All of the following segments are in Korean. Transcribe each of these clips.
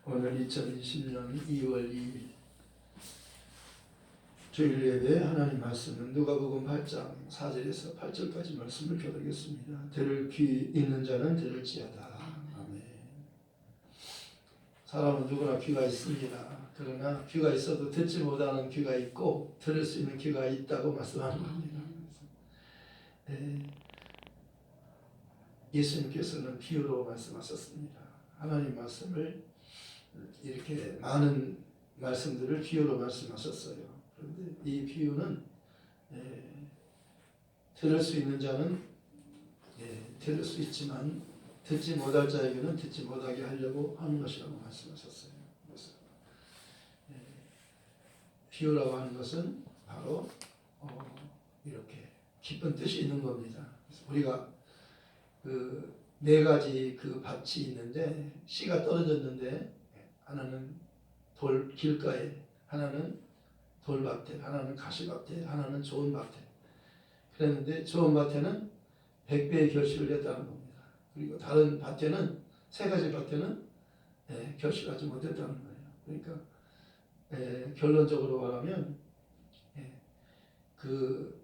오늘 2020년 2월 2일 주일 예배 하나님 말씀은 누가복음 8장 4절에서 8절까지 말씀을 교독했습니다. 들을 귀 있는 자는 들을지어다. 아멘. 사람은 누구나 귀가 있습니다. 그러나 귀가 있어도 듣지 못하는 귀가 있고 들을 수 있는 귀가 있다고 말씀하는 겁니다. 예수님께서는 비유로 말씀하셨습니다. 하나님 말씀을 이렇게 많은 말씀들을 비유로 말씀하셨어요. 그런데 이 비유는 들을 수 있는 자는 들을 수 있지만 듣지 못할 자에게는 듣지 못하게 하려고 하는 것이라고 말씀하셨어요. 그래서 비유라고 하는 것은 바로 이렇게 깊은 뜻이 있는 겁니다. 그래서 우리가 그 네 가지 그 밭이 있는데 씨가 떨어졌는데 하나는 돌 길가에, 하나는 돌밭에, 하나는 가시밭에, 하나는 좋은 밭에. 그랬는데 좋은 밭에는 100배의 결실을 냈다는 겁니다. 그리고 다른 밭에는, 세 가지 밭에는 결실하지 못했다는 거예요. 그러니까 결론적으로 말하면 그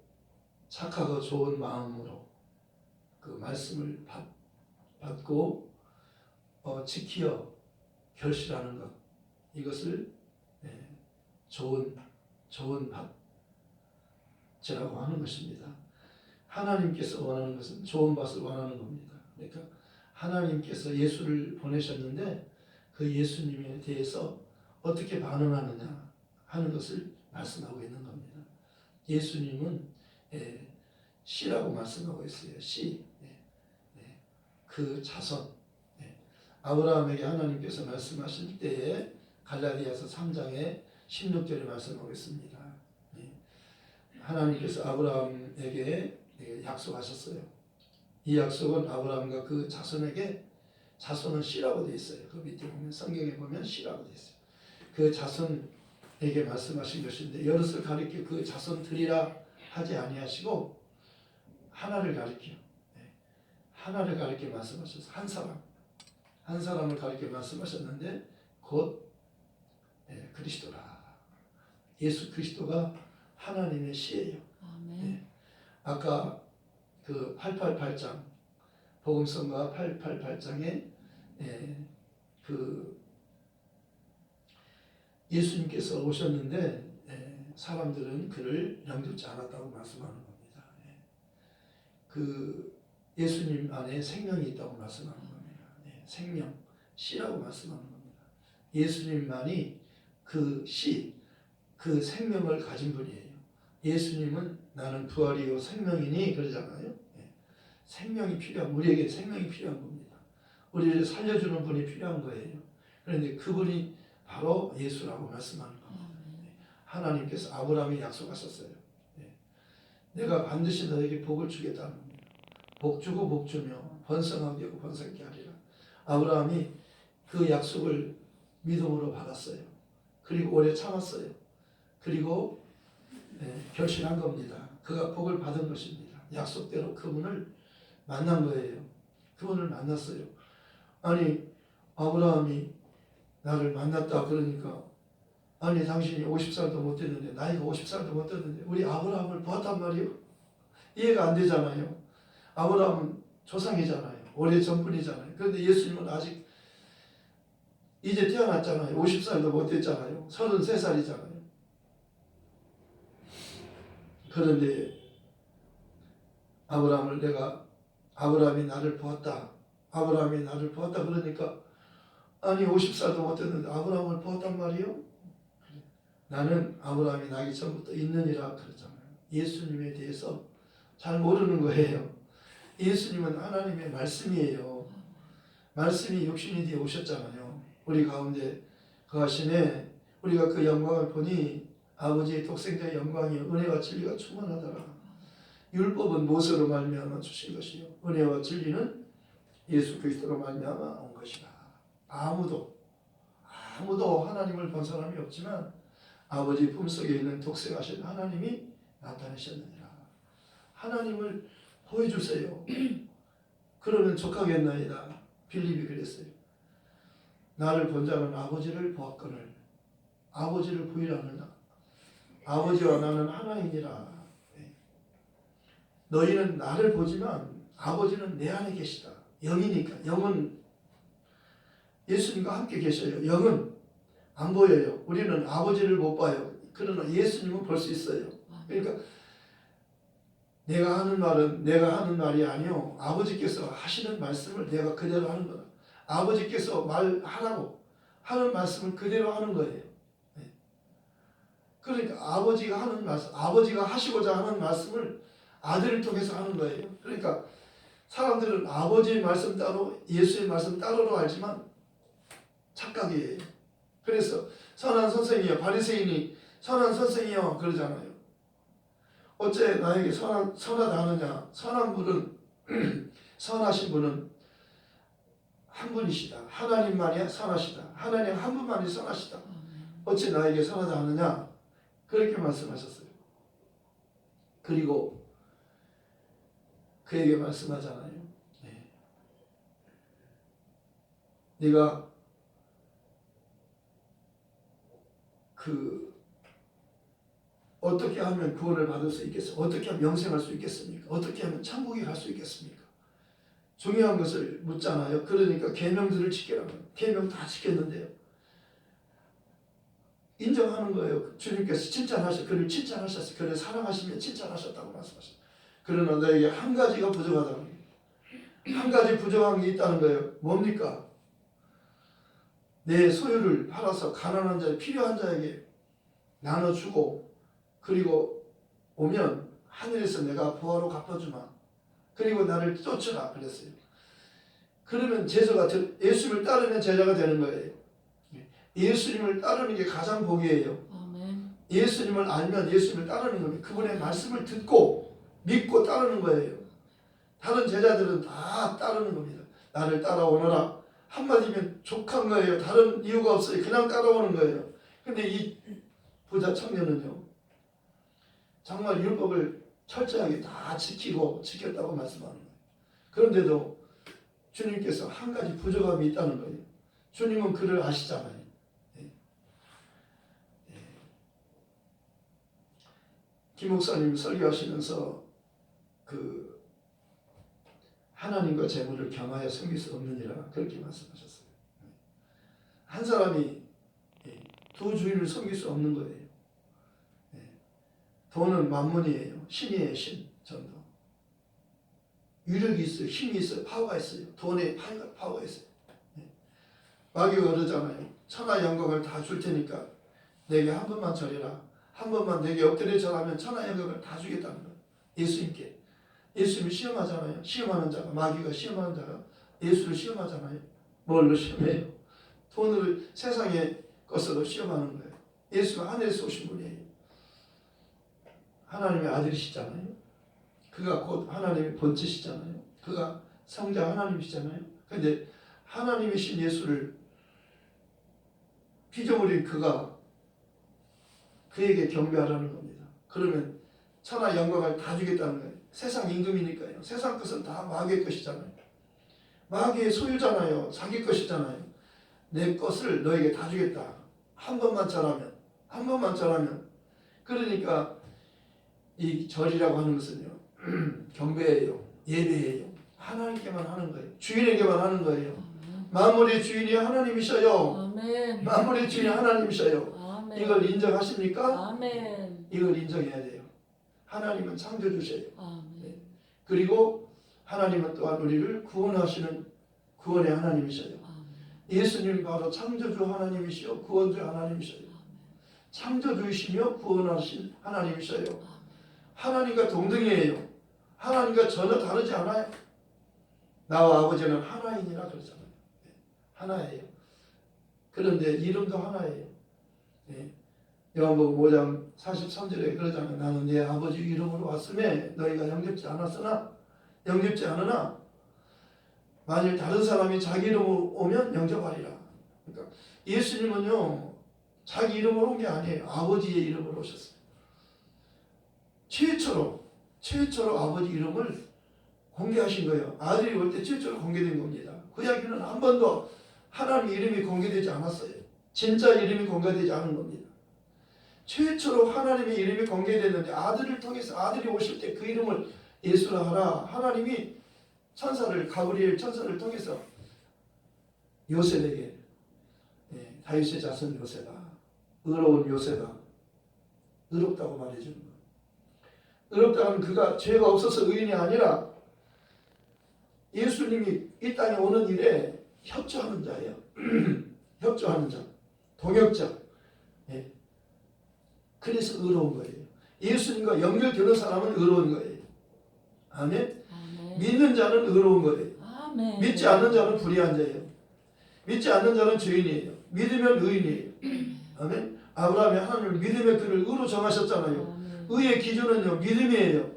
착하고 좋은 마음으로 그 말씀을 받고 지키어 결실하는 것, 이것을 좋은 밭이라고 하는 것입니다. 하나님께서 원하는 것은 좋은 밭을 원하는 겁니다. 그러니까 하나님께서 예수를 보내셨는데 그 예수님에 대해서 어떻게 반응하느냐 하는 것을 말씀하고 있는 겁니다. 예수님은 씨라고 말씀하고 있어요. 씨, 그 자손. 아브라함에게 하나님께서 말씀하실 때에 갈라디아서 3장에 16절에 말씀하고 있습니다. 하나님께서 아브라함에게 약속하셨어요. 이 약속은 아브라함과 그 자손에게, 자손은 씨라고 되어 있어요. 그 밑에 보면, 성경에 보면 씨라고 되어 있어요. 그 자손에게 말씀하신 것인데, 여럿을 가리켜 그 자손들이라 하지 아니하시고 하나를 가리켜 말씀하셔서 한 사람을 가리켜 말씀하셨는데 곧 그리스도라. 예수 그리스도가 하나님의 씨예요. 아멘. 아까 그 888장 복음성가 888장에 그 예수님께서 오셨는데 사람들은 그를 영접지 않았다고 말씀하는 겁니다. 그 예수님 안에 생명이 있다고 말씀하는 겁니다. 생명, 씨라고 말씀하는 겁니다. 예수님만이 그 씨, 그 생명을 가진 분이에요. 예수님은 나는 부활이요 생명이니 그러잖아요. 생명이 필요한, 우리에게 생명이 필요한 겁니다. 우리를 살려주는 분이 필요한 거예요. 그런데 그분이 바로 예수라고 말씀하는 겁니다. 하나님께서 아브라함이 약속하셨어요. 내가 반드시 너에게 복을 주겠다는 겁니다. 복 주고 복 주며 번성하게 하고 번성케 하리라. 아브라함이 그 약속을 믿음으로 받았어요. 그리고 오래 참았어요. 그리고 결심한 겁니다. 그가 복을 받은 것입니다. 약속대로 그분을 만난 거예요. 그분을 만났어요. 아니 아브라함이 나를 만났다 그러니까, 아니 당신이 50살도 못 됐는데, 나이가 50살도 못 됐는데 우리 아브라함을 보았단 말이요? 이해가 안 되잖아요. 아브라함은 조상이잖아요. 오래 전분이잖아요. 그런데 예수님은 아직 이제 태어났잖아요. 50살도 못 됐잖아요. 33살이잖아요. 그런데 아브라함이 나를 보았다. 아브라함이 나를 보았다 그러니까, 아니 50살도 못 됐는데 아브라함을 보았단 말이요? 나는 아브라함이 나기 전부터 있느니라 그러잖아요. 예수님에 대해서 잘 모르는 거예요. 예수님은 하나님의 말씀이에요. 말씀이 육신이 되어 오셨잖아요. 우리 가운데 거하시네. 우리가 그 영광을 보니 아버지의 독생자의 영광이 은혜와 진리가 충만하더라. 율법은 모세로 말미암아 주신 것이요 은혜와 진리는 예수 그리스도로 말미암아 온 것이다. 아무도 하나님을 본 사람이 없지만 아버지 품속에 있는 독생하신 하나님이 나타나셨느니라. 하나님을 보여주세요. 그러면 족하겠나이다. 빌립이 그랬어요. 나를 본 자는 아버지를 보았거늘 아버지를 보이라느냐. 아버지와 나는 하나이니라. 너희는 나를 보지만 아버지는 내 안에 계시다. 영이니까. 영은 예수님과 함께 계셔요. 영은 안 보여요. 우리는 아버지를 못 봐요. 그러나 예수님은 볼 수 있어요. 그러니까 내가 하는 말은 내가 하는 말이 아니요. 아버지께서 하시는 말씀을 내가 그대로 하는 거다. 아버지께서 말하라고 하는 말씀을 그대로 하는 거예요. 그러니까 아버지가 하는 말씀, 아버지가 하시고자 하는 말씀을 아들을 통해서 하는 거예요. 그러니까 사람들은 아버지의 말씀 따로 예수의 말씀 따로로 알지만 착각이에요. 그래서 선한 선생이여 바리새인이 선한 선생이여 그러잖아요. 어째 나에게 선하다 하느냐. 선한 분은 선하신 분은 한 분이시다. 하나님만이 선하시다. 하나님 한 분만이 선하시다. 어째 나에게 선하다 하느냐. 그렇게 말씀하셨어요. 그리고 그에게 말씀하잖아요. 네가 어떻게 하면 구원을 받을 수 있겠습니까? 어떻게 하면 영생할 수 있겠습니까? 어떻게 하면 천국에 갈 수 있겠습니까? 중요한 것을 묻잖아요. 그러니까 계명들을 지키라고. 계명 다 지켰는데요. 인정하는 거예요. 주님께서 그를 칭찬하셨어요. 그를 사랑하시며 칭찬하셨다고 말씀하셨어요. 그러나 너에게 한 가지가 부족하다는 거예요. 한 가지 부족한 게 있다는 거예요. 뭡니까? 내 소유를 팔아서 가난한 자, 필요한 자에게 나눠주고 그리고 오면 하늘에서 내가 보화로 갚아주마. 그리고 나를 쫓으라 그랬어요. 그러면 제자가 예수님을 따르면 제자가 되는 거예요. 예수님을 따르는 게 가장 복이에요. 아멘. 예수님을 알면 예수님을 따르는 겁니다. 그분의 말씀을 듣고 믿고 따르는 거예요. 다른 제자들은 다 따르는 겁니다. 나를 따라오너라. 한마디면 족한 거예요. 다른 이유가 없어요. 그냥 따라오는 거예요. 근데 이 부자 청년은요. 정말 율법을 철저하게 다 지켰다고 말씀하는 거예요. 그런데도 주님께서 한 가지 부족함이 있다는 거예요. 주님은 그를 아시잖아요. 김 목사님 설교하시면서 하나님과 재물을 겸하여 섬길 수 없느니라 그렇게 말씀하셨어요. 한 사람이 두 주인을 섬길 수 없는 거예요. 돈은 만문이에요. 신이에요. 신. 전도. 유력이 있어요. 힘이 있어요. 파워가 있어요. 돈에 파워가 있어요. 마귀가 그러잖아요. 천하 영광을 다 줄 테니까 내게 한 번만 절해라. 한 번만 내게 엎드려 절하면 천하 영광을 다 주겠다는 거예요. 예수님께. 예수님을 시험하잖아요. 시험하는 자가 마귀가 시험하는 자가 예수를 시험하잖아요. 뭘로 시험해요? 돈으로 세상의 것으로 시험하는 거예요. 예수가 하늘에서 오신 분이에요. 하나님의 아들이시잖아요. 그가 곧 하나님의 본체시잖아요. 그가 성자 하나님이시잖아요. 그런데 하나님이신 예수를 피조물인 그에게 경배하라는 겁니다. 그러면 천하 영광을 다 주겠다는 거예요. 세상 임금이니까요. 세상 것은 다 마귀의 것이잖아요. 마귀의 소유잖아요. 자기 것이잖아요. 내 것을 너에게 다 주겠다. 한 번만 절하면 그러니까 이 절이라고 하는 것은요. 경배예요. 예배예요. 하나님께만 하는 거예요. 주인에게만 하는 거예요. 만물의 주인이 하나님이셔요. 아멘. 만물의 주인이 하나님이셔요. 아멘. 이걸 인정하십니까? 아멘. 이걸 인정해야 돼요. 하나님은 창조주셔요. 네. 그리고 하나님은 또한 우리를 구원하시는 구원의 하나님이셔요. 예수님 바로 창조주 하나님이시요 구원주 하나님이셔요. 창조주이시며 구원하신 하나님이셔요. 하나님과 동등이에요. 하나님과 전혀 다르지 않아요. 나와 아버지는 하나이니라 그러잖아요. 하나예요. 그런데 이름도 하나예요. 요한복음 5장 43절에 그러잖아요. 나는 내 아버지 이름으로 왔음에 너희가 영접지 않으나 만일 다른 사람이 자기 이름으로 오면 영접하리라. 그러니까 예수님은요 자기 이름으로 온 게 아니에요. 아버지의 이름으로 오셨어요. 최초로 아버지 이름을 공개하신 거예요. 아들이 올 때 최초로 공개된 겁니다. 구약에는 한 번도 하나님 이름이 공개되지 않았어요. 진짜 이름이 공개되지 않은 겁니다. 최초로 하나님의 이름이 공개됐는데 아들을 통해서 아들이 오실 때 그 이름을 예수라 하라. 하나님이 천사를 가브리엘 천사를 통해서 요셉에게 다윗의 자손 요셉아, 의로운 요셉아, 의롭다고 말해주는 거예요. 의롭다는 그가 죄가 없어서 의인이 아니라 예수님이 이 땅에 오는 일에 협조하는 자예요. 협조하는 자, 동역자. 그래서 의로운 거예요. 예수님과 연결되는 사람은 의로운 거예요. 아멘. 아멘. 믿는 자는 의로운 거예요. 아멘. 믿지 않는 자는 불의한 자예요. 믿지 않는 자는 죄인이에요. 믿으면 의인이에요. 아멘. 아브라함이 하나님을 믿음의 그를 의로 정하셨잖아요. 아멘. 의의 기준은요, 믿음이에요.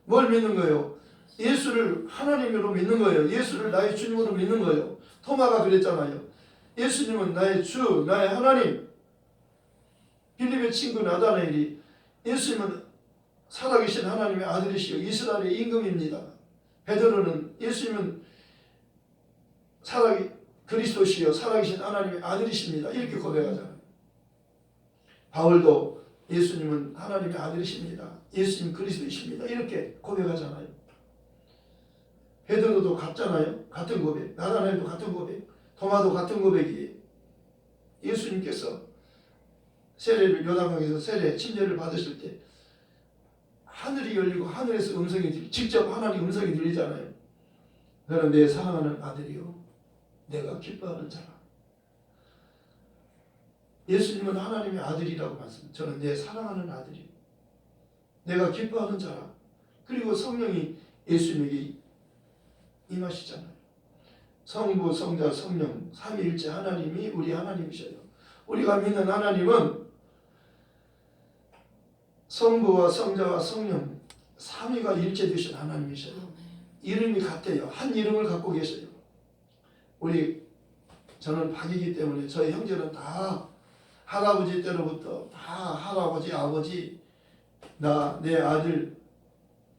뭘 믿는 거예요? 예수를 하나님으로 믿는 거예요. 예수를 나의 주님으로 믿는 거예요. 토마가 그랬잖아요. 예수님은 나의 주, 나의 하나님. 빌립의 친구 나다나엘이 예수님은 살아계신 하나님의 아들이시요 이스라엘의 임금입니다. 베드로는 예수님은 그리스도시요 살아계신 하나님의 아들이십니다. 이렇게 고백하잖아요. 바울도 예수님은 하나님의 아들이십니다. 예수님 그리스도이십니다. 이렇게 고백하잖아요. 베드로도 같잖아요. 같은 고백. 나다나엘도 같은 고백. 도마도 같은 고백이에요. 예수님께서 세례를 요단강에서 세례 침례를 받으실 때 하늘이 열리고 하늘에서 직접 하나님 음성이 들리잖아요. 너는 내 사랑하는 아들이요 내가 기뻐하는 자라. 예수님은 하나님의 아들이라고 말씀합니다. 저는 내 사랑하는 아들이요 내가 기뻐하는 자라. 그리고 성령이 예수님에게 임하시잖아요. 성부, 성자, 성령 삼위일체 하나님이 우리 하나님이셔요. 우리가 믿는 하나님은 성부와 성자와 성령 삼위가 일체되신 하나님이셔요. 이름이 같아요. 한 이름을 갖고 계셔요. 저는 박이기 때문에 저희 형제는 다 할아버지 때로부터 다 할아버지, 아버지, 내 아들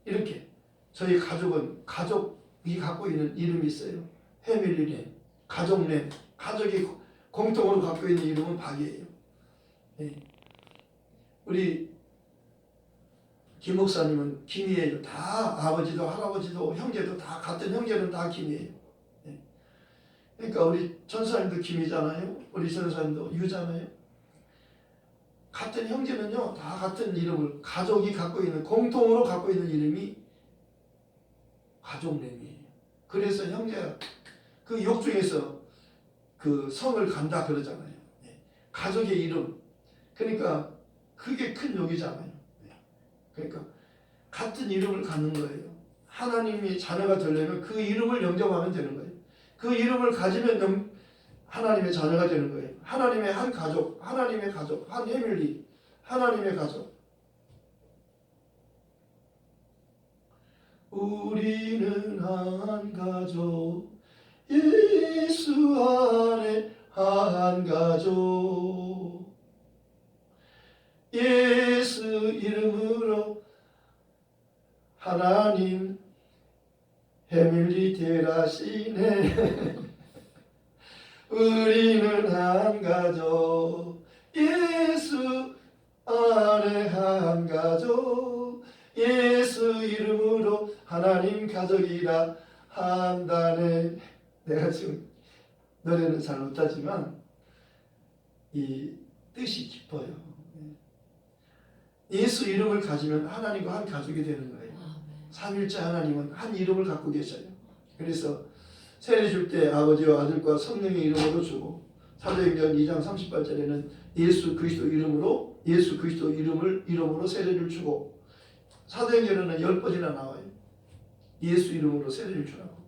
이렇게 저희 가족이 갖고 있는 이름이 있어요. 패밀리네, 가족네, 가족이 공통으로 갖고 있는 이름은 박이에요. 우리 김 목사님은 김이에요. 다 아버지도 할아버지도 형제도 다 같은 형제는 다 김이에요. 그러니까 우리 전사님도 김이잖아요. 우리 전사님도 유잖아요. 같은 형제는요 다 같은 이름을 가족이 갖고 있는 공통으로 갖고 있는 이름이 가족nem이에요. 그래서 형제가 그 욕중에서 그 성을 간다 그러잖아요. 가족의 이름. 그러니까 그게 큰 욕이잖아요. 그러니까 같은 이름을 갖는 거예요. 하나님이 자녀가 되려면 그 이름을 영접하면 되는 거예요. 그 이름을 가지면 하나님의 자녀가 되는 거예요. 하나님의 한 가족, 하나님의 가족, 한 패밀리, 하나님의 가족. 우리는 한 가족, 예수 안에 한 가족. 예수 이름으로 하나님 패밀리 되라시네. 우리는 한 가족, 예수 안에 한 가족. 예수 이름으로 하나님 가족이라 한다네. 내가 지금 노래는 잘 못하지만 이 뜻이 깊어요. 예수 이름을 가지면 하나님과 한 가족이 되는 거예요. 삼일째 하나님은 한 이름을 갖고 계셔요. 그래서 세례 줄 때 아버지와 아들과 성령의 이름으로 주고 사도행전 2장 38절에는 예수 그리스도 이름으로 세례를 주고 사도행전에는 10번이나 나와요. 예수 이름으로 세례를 주라고.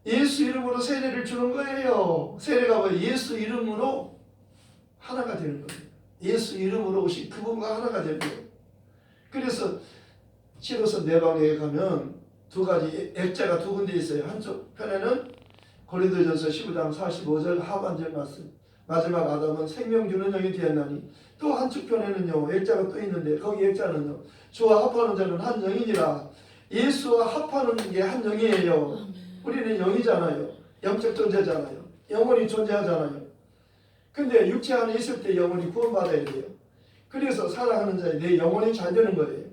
예수 이름으로 세례를 주는 거예요. 세례가 뭐예요? 예수 이름으로 하나가 되는 거예요. 예수 이름으로 오신 그분과 하나가 되는 거예요. 그래서 시로서 내방에 가면 두 가지 액자가 두 군데 있어요. 한쪽 편에는 고린도전서 15장 45절 하반절 말씀. 마지막 아담은 생명 주는 영이 되었나니 또 한쪽 편에는요 액자가 또 있는데 거기 액자는요 주와 합하는 자는 한 영이니라. 예수와 합하는 게 한 영이에요. 우리는 영이잖아요. 영적 존재잖아요. 영혼이 존재하잖아요. 근데 육체 안에 있을 때 영혼이 구원받아야 돼요. 그래서 사랑하는 자의 내 영혼이 잘 되는 거예요.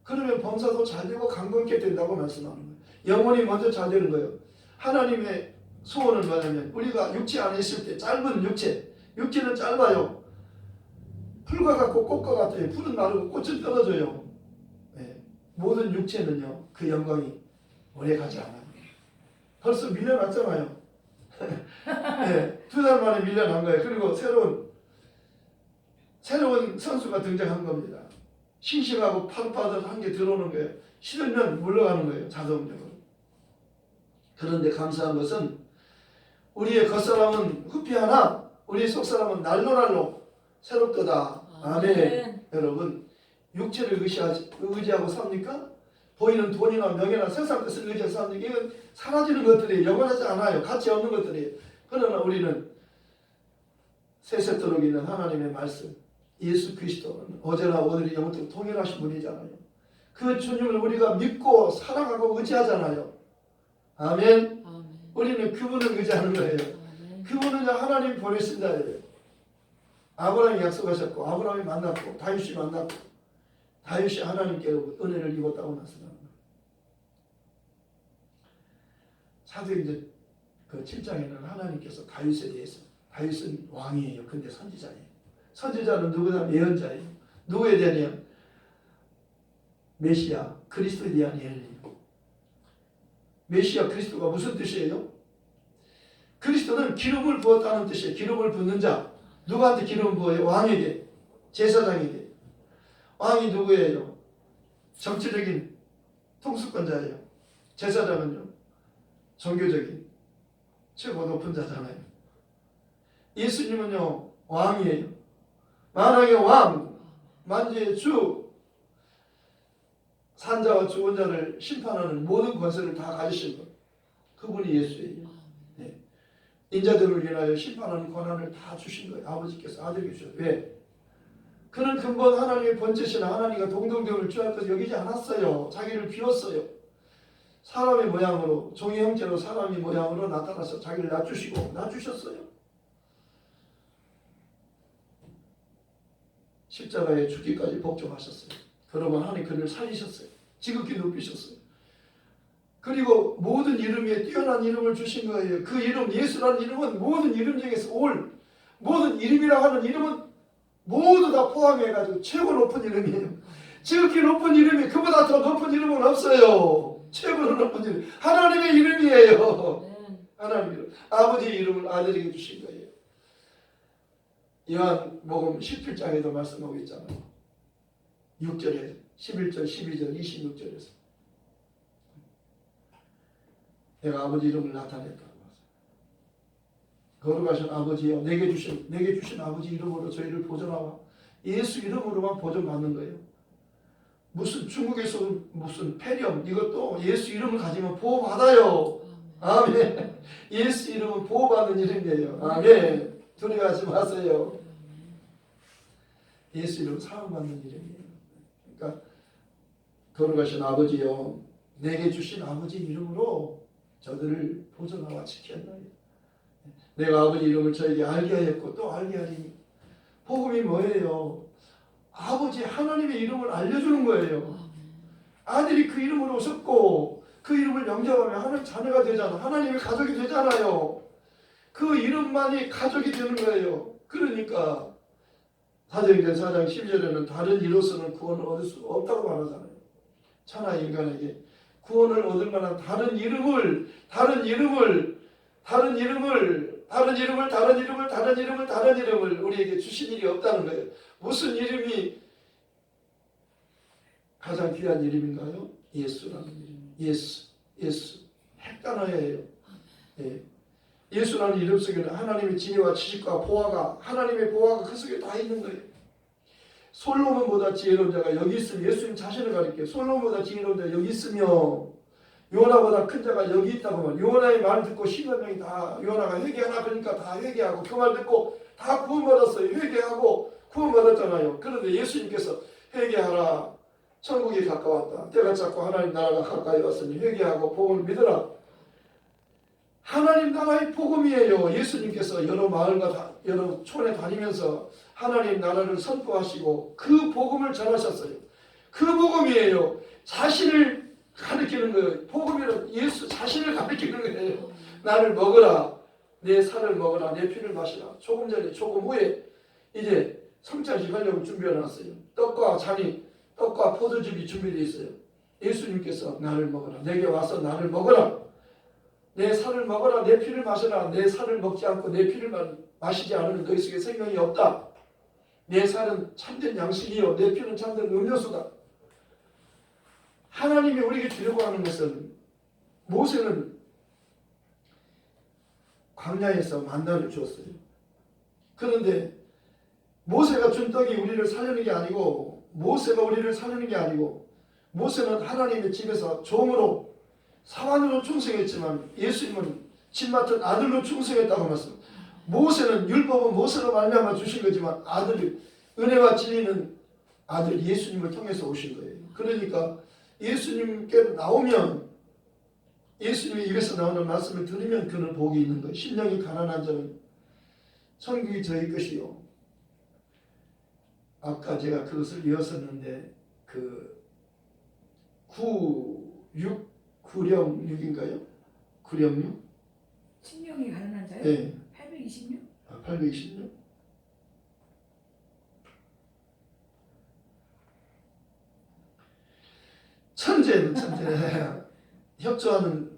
그러면 범사도 잘 되고 강건케 된다고 말씀하는 거예요. 영혼이 먼저 잘 되는 거예요. 하나님의 소원은 뭐냐면 우리가 육체 안에 있을 때 짧은 육체는 짧아요. 풀과 같고 꽃과 같아요. 풀은 마르고 꽃은 떨어져요. 네. 모든 육체는요 그 영광이 오래 가지 않아요. 벌써 밀려났잖아요. 네, 2달 만에 밀려난 거예요. 그리고 새로운 선수가 등장한 겁니다. 싱싱하고 파릇파릇한 게 들어오는 거예요. 싫으면 물러가는 거예요. 자동적으로. 그런데 감사한 것은 우리의 겉사람은 후피하나 우리 속사람은 날로날로 새롭도다. 아멘. 여러분 육체를 의지하고 삽니까? 보이는 돈이나 명예나 세상 것을 의지해서 삽니까? 이건 사라지는 것들이 영원하지 않아요. 가치 없는 것들이에요. 그러나 우리는 세세토록 있는 하나님의 말씀 예수 그리스도는 어제나 오늘이 영원토록 통일하신 분이잖아요. 그 주님을 우리가 믿고 사랑하고 의지하잖아요. 아멘. 우리는 그분을 의지하는 거예요. 그분은 하나님 보내신 자예요. 아브라함이 약속하셨고 아브라함이 만났고 다윗이 만났고 다윗이 하나님께 은혜를 입었다고 말씀합니다. 사도행전 그 7장에는 하나님께서 다윗에 대해서 다윗은 왕이에요. 근데 선지자예요. 선지자는 누구냐? 예언자예요. 누구에 대한 메시아 그리스도에 대한 예언이에요. 메시아 그리스도가 무슨 뜻이에요? 그리스도는 기름을 부었다는 뜻이에요. 기름을 붓는 자. 누구한테 기름 부어요? 왕에게, 제사장에게. 왕이 누구예요? 정치적인 통수권자예요. 제사장은요 종교적인 최고 높은 자잖아요. 예수님은요 왕이에요. 만왕의 왕, 만주의 주, 산자와 주권자를 심판하는 모든 권세를 다 가지신 분. 그분이 예수예요. 네. 인자들을 위하여 심판하는 권한을 다 주신 거예요. 아버지께서 아들에게 주셨어요. 왜? 그는 근본 하나님의 번제시나 하나님과 동등됨을 취할 것을 여기지 않았어요. 자기를 비웠어요. 사람의 모양으로 종의 형체로 사람의 모양으로 나타나서 자기를 낮추셨어요. 십자가에 죽기까지 복종하셨어요. 그러면 하나님 그를 살리셨어요. 지극히 높이셨어요. 그리고 모든 이름 위에 뛰어난 이름을 주신 거예요. 그 이름 예수라는 이름은 모든 이름 중에서 모든 이름이라고 하는 이름은 모두 다 포함해가지고 최고 높은 이름이에요. 지극히 높은 이름이 그보다 더 높은 이름은 없어요. 최고로 높은 이름 하나님의 이름이에요. 하나님의 이름. 아버지의 이름을 아들에게 주신 거예요. 요한복음 17장에도 말씀하고 있잖아요. 6절에 11절, 12절, 26절에서 내가 아버지 이름을 나타냈다. 거룩하신 아버지여 내게 주신 아버지 이름으로 저희를 보존하라. 예수 이름으로만 보존받는 거예요. 무슨 중국에서 무슨 폐렴 이것도 예수 이름을 가지면 보호받아요. 아멘. 예수 이름은 보호받는 이름이에요. 아멘. 두려워하지 마세요. 예수 이름은 사랑받는 이름이에요. 그러니까 거룩하신 아버지여 내게 주신 아버지 이름으로 저들을 보존하와 지켰나이다. 내가 아버지 이름을 저에게 알게 하였고 또 알게 하리니. 복음이 뭐예요? 아버지 하나님의 이름을 알려주는 거예요. 아들이 그 이름으로 오셨고 그 이름을 영접하면 하나님 자녀가 되잖아. 하나님의 가족이 되잖아요. 그 이름만이 가족이 되는 거예요. 그러니까 사도행전 4장 12절에는 다른 이로서는 구원을 얻을 수 없다고 말하잖아요. 천하 인간에게 구원을 얻을 만한 다른 이름을 우리에게 주신 일이 없다는 거예요. 무슨 이름이 가장 귀한 이름인가요? 예수라는 이름. 예수. 핵단어예요. 예. 예수라는 이름 속에는 하나님의 지혜와 지식과 보화가 하나님의 보화가 그 속에 다 있는 거예요. 솔로몬보다 지혜로운 자가 여기 있으면 예수님 자신을 가리켜요. 솔로몬보다 지혜로운 자가 여기 있으며 요나보다 큰 자가 여기 있다고 말. 요나의 말을 듣고 10여 명이 다 요나가 회개하나 그러니까 다 회개하고 그 말 듣고 다 구원받았어요. 회개하고 구원받았잖아요. 그런데 예수님께서 회개하라. 천국이 가까웠다. 때가 작고 하나님 나라가 가까이 왔으니 회개하고 복음을 믿어라. 하나님 나라의 복음이에요. 예수님께서 여러 마을과 여러 촌에 다니면서 하나님 나라를 선포하시고 그 복음을 전하셨어요. 그 복음이에요. 자신을 가리키는 거예요. 복음이란 예수 자신을 가리키는 거예요. 나를 먹어라. 내 살을 먹어라. 내 피를 마시라. 조금 전에 조금 후에 이제 성찬식 하려고 준비해놨어요. 떡과 잔이 떡과 포도즙이 준비되어 있어요. 예수님께서 나를 먹어라. 내게 와서 나를 먹어라. 내 살을 먹어라. 내 피를 마셔라. 내 살을 먹지 않고 내 피를 마시지 않으면 너희 속에 생명이 없다. 내 살은 참된 양식이요 내 피는 참된 음료수다. 하나님이 우리에게 주려고 하는 것은 모세는 광야에서 만나를 주었어요. 그런데 모세가 준 떡이 우리를 살리는 게 아니고 모세가 우리를 살리는 게 아니고 모세는 하나님의 집에서 종으로 사관으로 충성했지만 예수님은 집 맡은 아들로 충성했다고 말씀합니다. 모세는 율법은 모세로 말미암아 주신 거지만 아들이 은혜와 진리는 아들 예수님을 통해서 오신 거예요. 그러니까 예수님께 나오면 예수님의 입에서 나오는 말씀을 들으면 그는 복이 있는 거예요. 심령이 가난한 자는 천국이 저희 것이요. 아까 제가 그것을 이었었는데 구령 6인가요? 구령 6? 심령이 가난한 자요? 네. 826? 826? 천재는 천재. 협조하는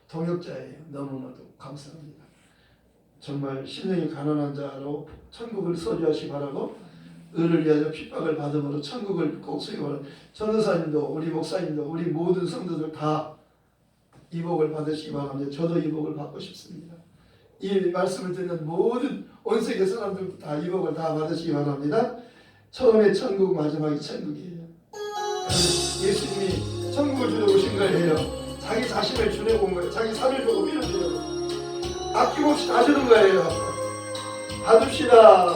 동역자예요. 너무나도 감사합니다. 정말 심령이 가난한 자로 천국을 소유하시 바라고 의를 위하여 핍박을 받음으로 천국을 꼭 소유하라. 전도사님도 우리 목사님도 우리 모든 성도들 다 이 복을 받으시기 바랍니다. 저도 이 복을 받고 싶습니다. 이 말씀을 듣는 모든 온 세계 사람들도 다 이 복을 다 받으시기 바랍니다. 처음에 천국, 마지막이 천국이에요. 예수님이 천국을 주러 오신 거예요. 자기 자신을 주려고 온 거예요. 자기 살을 주고 빌어주려고. 아낌없이 다 주는 거예요. 받읍시다.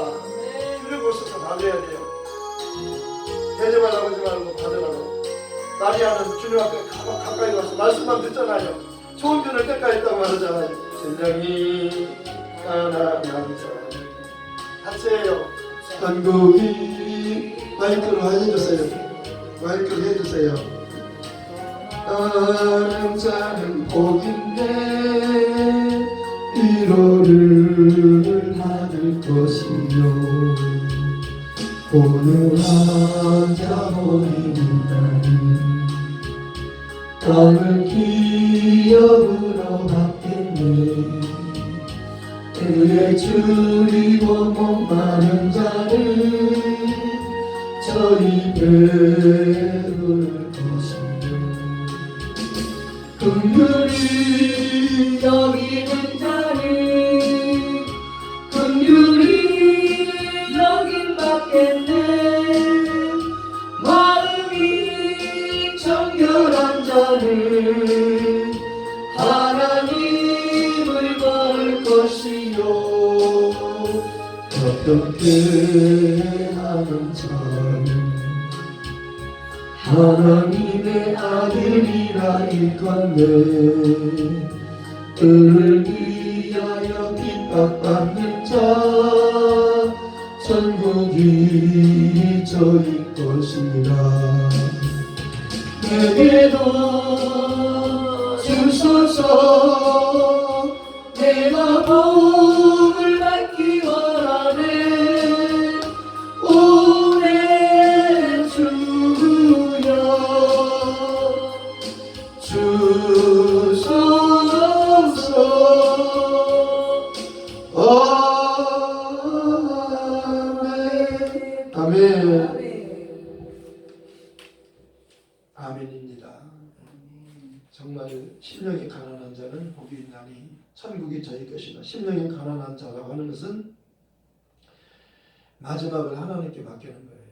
주려고 오셔서 받아야 돼요. 대접하라고 하지 말고 받으라고. 마리아는 주님 앞에 가까이 가서 말씀만 듣잖아요. 좋은 편을 택하였다고 말하잖아요. 심령이 가난한 사람 하세요. 천국이 마이크로 해주세요. 마이크로 해주세요. 나는 자는 복인데 위로를 받을 것이요 오늘 한자 모이는 땅을 기업으로 받겠네. 그의 줄이고 목마른 자를 저희 배울 것이요 긍휼히 여기는 자를 긍휼히 여긴 받겠네. 마음이 정결한 자를 하나님을 볼 것이요 어떻게 하는 자는 하나님의 아들이라 일컫네. 그를 위하여 핍박받는 자 천국이 저희 것이라. 내게도 주소서. 내가 복을 받기 원하네. 오 내 주여 주소서. 아멘. 아멘입니다. 정말 심령이 가난한 자는 복이 있나니 천국이 저희 것이다. 심령이 가난한 자라고 하는 것은 마지막을 하나님께 맡기는 거예요.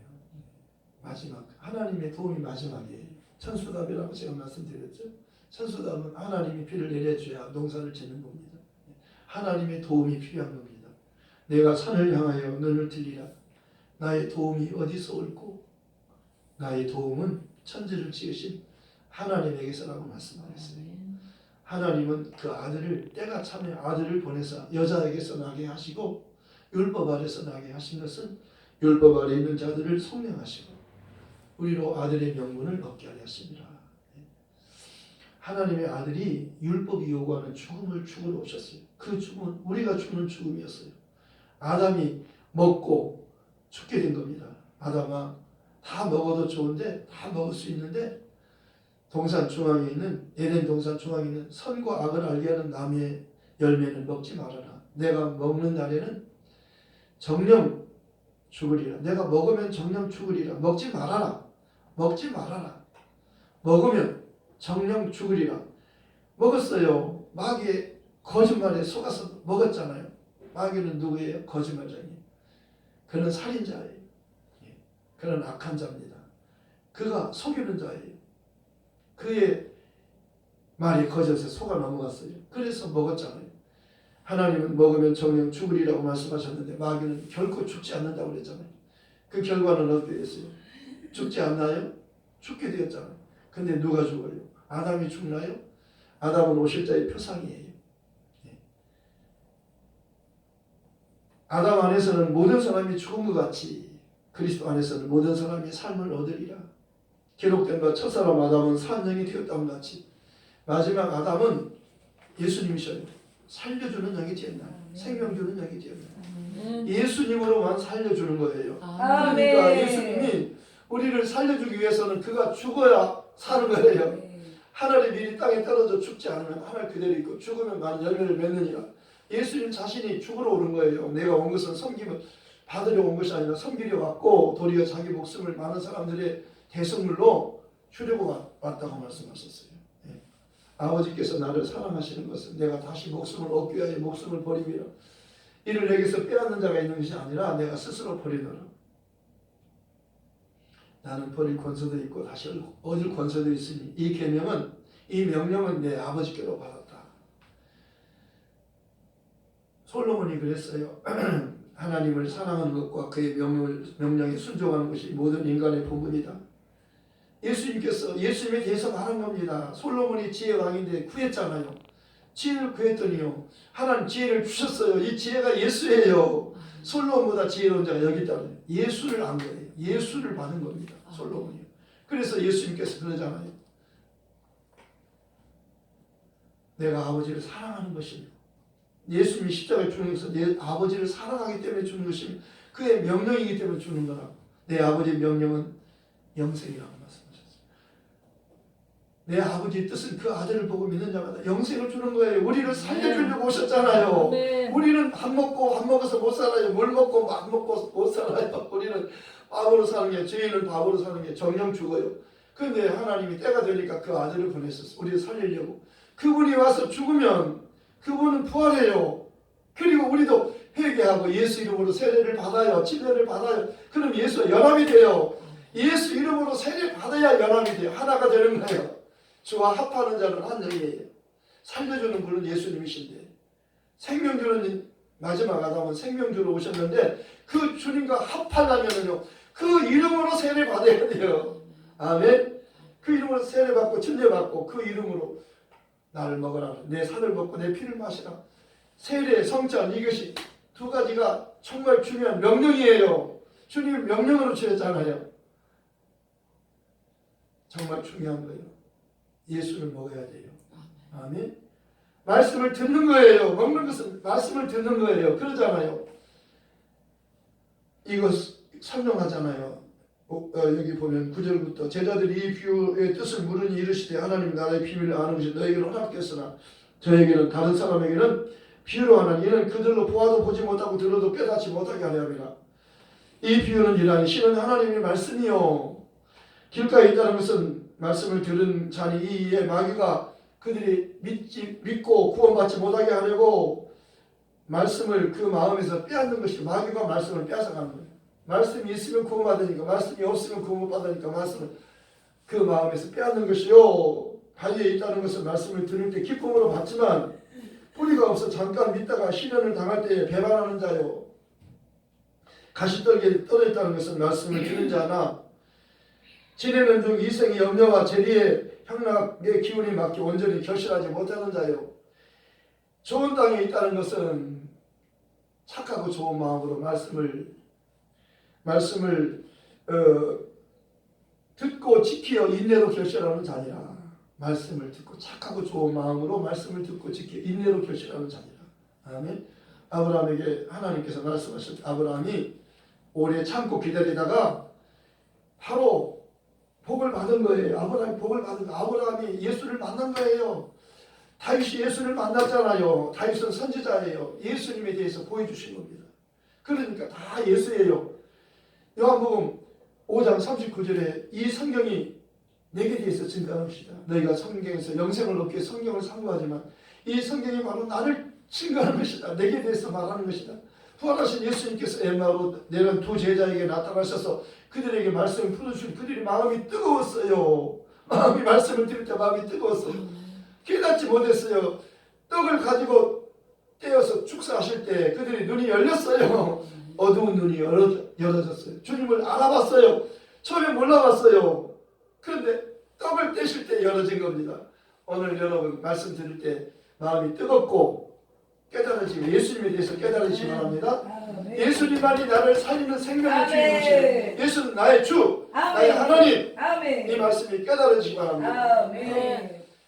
마지막 하나님의 도움이 마지막이에요. 천수답이라고 제가 말씀드렸죠. 천수답은 하나님이 비를 내려줘야 농사를 짓는 겁니다. 하나님의 도움이 필요한 겁니다. 내가 산을 향하여 눈을 들리라. 나의 도움이 어디서 올고 나의 도움은 천지를 지으신 하나님에게서라고 말씀하셨어요. 하나님은 그 아들을 때가 차면 아들을 보내서 여자에게서 나게 하시고 율법 아래서 나게 하신 것은 율법 아래 있는 자들을 속량하시고 우리로 아들의 명분을 얻게 하였습니다. 하나님의 아들이 율법이 요구하는 죽음을 죽으러 오셨어요. 그 죽음은 우리가 죽는 죽음이었어요. 아담이 먹고 죽게 된 겁니다. 아담아, 다 먹어도 좋은데 다 먹을 수 있는데 동산 중앙에 있는 에덴 동산 중앙에 있는 선과 악을 알게 하는 나무의 열매는 먹지 말아라. 내가 먹는 날에는 정령 죽으리라. 내가 먹으면 정령 죽으리라. 먹지 말아라. 먹지 말아라. 먹으면 정령 죽으리라. 먹었어요. 마귀의 거짓말에 속아서 먹었잖아요. 마귀는 누구예요? 거짓말쟁이. 그는 살인자예요. 그는 악한 자입니다. 그가 속이는 자예요. 그의 말이 거짓에 속아 넘어갔어요. 그래서 먹었잖아요. 하나님은 먹으면 정령 죽으리라고 말씀하셨는데 마귀는 결코 죽지 않는다고 그랬잖아요. 그 결과는 어떻게 됐어요? 죽지 않나요? 죽게 되었잖아요. 근데 누가 죽어요? 아담이 죽나요? 아담은 오실자의 표상이에요. 아담 안에서는 모든 사람이 죽은 것 같이 그리스도 안에서는 모든 사람이 삶을 얻으리라. 기록된 바 첫사람 아담은 산영이 되었다는 같이 마지막 아담은 예수님이셔요. 살려주는 영이 되었나? 생명 주는 영이 되었나? 예수님으로만 살려주는 거예요. 그러니까 예수님이 우리를 살려주기 위해서는 그가 죽어야 사는 거예요. 하늘의 밀이 땅에 떨어져 죽지 않으면 하늘 그대로 있고 죽으면 많은 열매를 맺느니라. 예수님 자신이 죽으러 오는 거예요. 내가 온 것은 섬김을 받으려 온 것이 아니라 섬기려 왔고 도리어 자기 목숨을 많은 사람들의 대성물로 주려고 왔다고 말씀하셨어요. 아버지께서 나를 사랑하시는 것은 내가 다시 목숨을 얻기 위하여 목숨을 버림이라. 이를 내게서 빼앗는 자가 있는 것이 아니라 내가 스스로 버리노라. 나는 버릴 권세도 있고 다시 얻을 권세도 있으니 이 계명은 이 명령은 내 아버지께로 받았다. 솔로몬이 그랬어요. 하나님을 사랑하는 것과 그의 명령에 순종하는 것이 모든 인간의 본분이다. 예수님께서 예수님에 대해서 말한 겁니다. 솔로몬이 지혜 왕인데 구했잖아요. 지혜를 구했더니요. 하나님 지혜를 주셨어요. 이 지혜가 예수예요. 솔로몬보다 지혜로운 자가 여기 있다. 예수를 안 거예요. 예수를 받은 겁니다. 솔로몬이요. 그래서 예수님께서 그러잖아요. 내가 아버지를 사랑하는 것이며 예수님이 십자가에 주는 것은 내 아버지를 사랑하기 때문에 주는 것이며 그의 명령이기 때문에 주는 거라. 내 아버지의 명령은 영생이라고 말씀하셨어요. 내 아버지의 뜻은 그 아들을 보고 믿는 자마다 영생을 주는 거예요. 우리를 살려주려고 오셨잖아요. 우리는 밥 먹고 밥 먹어서 못 살아요. 물 먹고 밥 먹고 못 살아요. 우리는 밥으로 사는 게 죄인은 밥으로 사는 게 정령 죽어요. 그런데 하나님이 때가 되니까 그 아들을 보내셨어요. 우리를 살리려고. 그분이 와서 죽으면 그분은 부활해요. 그리고 우리도 회개하고 예수 이름으로 세례를 받아요. 침례를 받아요. 그럼 예수와 연합이 돼요. 예수 이름으로 세례 받아야 연합이 돼요. 하나가 되는 거예요. 주와 합하는 자는 한 영이에요. 살려주는 분은 예수님이신데 생명 주는 마지막 아담은 생명 주러 오셨는데 그 주님과 합하려면요 그 이름으로 세례 받아야 돼요. 아멘. 그 이름으로 세례 받고 침례 받고 그 이름으로 나를 먹어라. 내 살을 먹고 내 피를 마시라. 세례, 성찬 이것이 두 가지가 정말 중요한 명령이에요. 주님이 명령으로 주셨잖아요. 정말 중요한 거예요. 예수를 먹어야 돼요. 아멘. 말씀을 듣는 거예요. 먹는 것은 말씀을 듣는 거예요. 그러잖아요. 이거 설명하잖아요. 여기 보면 9절부터 제자들이 이 비유의 뜻을 물으니 이르시되 하나님 나라의 비밀을 아는 것이 너에게는 허락되었으나 저에게는 다른 사람에게는 비유로 하나니 이는 그들로 보아도 보지 못하고 들어도 깨닫지 못하게 하려 함이라. 이 비유는 이러하니 신은 하나님의 말씀이요 길가에 있다는 것은 말씀을 들은 자니 이에 마귀가 그들이 믿고 구원받지 못하게 하려고 말씀을 그 마음에서 빼앗는 것이 마귀가 말씀을 빼앗아가는 거예요. 말씀이 있으면 구원받으니까 말씀이 없으면 구원 못 받으니까 말씀을 그 마음에서 빼앗는 것이요. 바위에 있다는 것은 말씀을 들을 때 기쁨으로 받지만 뿌리가 없어 잠깐 믿다가 시련을 당할 때에 배반하는 자요. 가시떨기에 떨어졌다는 것은 말씀을 들은 자나 지내는 중 이생의 염려와 재리에 향락의 기운이 맞게 온전히 결실하지 못하는 자요. 좋은 땅에 있다는 것은 착하고 좋은 마음으로 말씀을 듣고 지키어 인내로 결실하는 자니라. 말씀을 듣고 착하고 좋은 마음으로 말씀을 듣고 지키어 인내로 결실하는 자니라. 아멘. 아브라함에게 하나님께서 말씀하실 때 아브라함이 오래 참고 기다리다가 바로 복을 받은 거예요. 아브라함이 복을 받은 거. 아브라함이 예수를 만난 거예요. 다윗이 예수를 만났잖아요. 다윗은 선지자예요. 예수님에 대해서 보여주신 겁니다. 그러니까 다 예수예요. 요한복음 5장 39절에 이 성경이 내게 대해서 증거하는 것이다. 너희가 성경에서 영생을 얻기 위해 성경을 상고하지만 이 성경이 바로 나를 증거하는 것이다. 내게 대해서 말하는 것이다. 부활하신 예수님께서 엠마오로 내려온 두 제자에게 나타나셔서 그들에게 말씀을 풀어주신 그들이 마음이 뜨거웠어요. 마음이 말씀을 들을 때 마음이 뜨거웠어요. 깨닫지 못했어요. 떡을 가지고 떼어서 축사하실 때 그들이 눈이 열렸어요. 어두운 눈이 열어졌어요. 주님을 알아봤어요. 처음에 몰라봤어요. 그런데 떡을 떼실 때 열어진 겁니다. 오늘 여러분 말씀 들을 때 마음이 뜨겁고 깨달아지고 예수님에 대해서 깨달으시기 바랍니다. 예수님만이 나를 살리는 생명의 주님이시네. 예수는 나의 주, 나의 하나님. 이 말씀이 깨달아지기 바랍니다.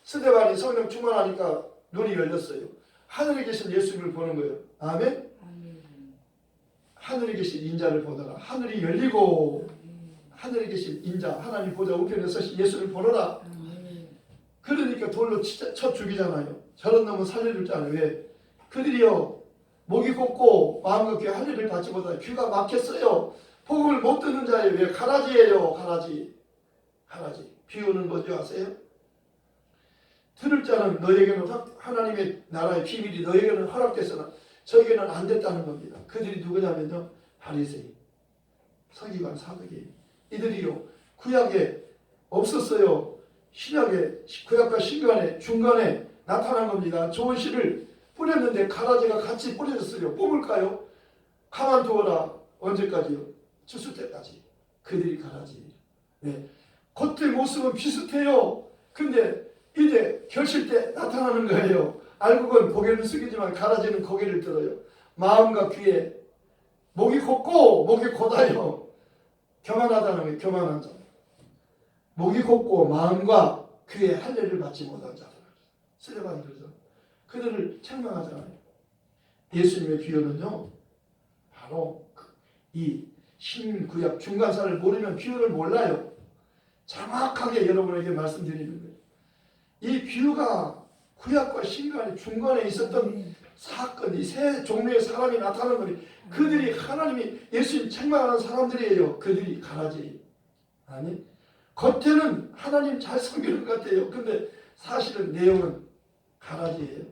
스데반이 성령 충만하니까 눈이 열렸어요. 하늘에 계신 예수님을 보는 거예요. 아멘. 하늘에 계신 인자를 보더라. 하늘이 열리고 하늘에 계신 인자 하나님 보좌 우편에 서신 예수를 보노라. 그러니까 돌로 쳐 죽이잖아요. 저런 놈은 살려줄 줄 알아요. 왜? 그들이요 목이 곱고 마음과 귀에 할 일을 받지 못하여 귀가 막혔어요. 복음을 못 듣는 자예요. 왜? 가라지예요. 가라지. 비유는 뭔지 아세요? 들을 자는 너에게는 하나님의 나라의 비밀이 너에게는 허락됐으나 저에게는 안 됐다는 겁니다. 그들이 누구냐면요 바리새인, 서기관, 사두개인. 이들이요 구약에 없었어요. 신약에 구약과 신약의 중간에 나타난 겁니다. 좋은 씨를 뿌렸는데 가라지가 같이 뿌려졌어요. 뽑을까요? 가만두어라. 언제까지요? 추수 때까지. 그들이 가라지. 네. 겉의 모습은 비슷해요. 근데 이제 결실 때 나타나는 거예요. 알곡은 고개를 숙이지만 가라지는 고개를 들어요. 마음과 귀에 목이 곱고 목이 고다요. 교만하다는 거예요. 교만한 자. 목이 곱고 마음과 귀에 할례를 받지 못한 자들. 스데반이 그러죠. 그들을 책망하잖아요. 예수님의 비유는요. 바로 이 신구약 중간사를 모르면 비유를 몰라요. 정확하게 여러분에게 말씀드리는 거예요. 이 비유가 구약과 신간의 중간에 있었던 사건, 이 세 종류의 사람이 나타나는 거니 그들이 하나님이 예수님 책망하는 사람들이에요. 그들이 가라지. 아니 겉에는 하나님 잘 섬기는 것 같아요. 근데 사실은 내용은 가라지예요.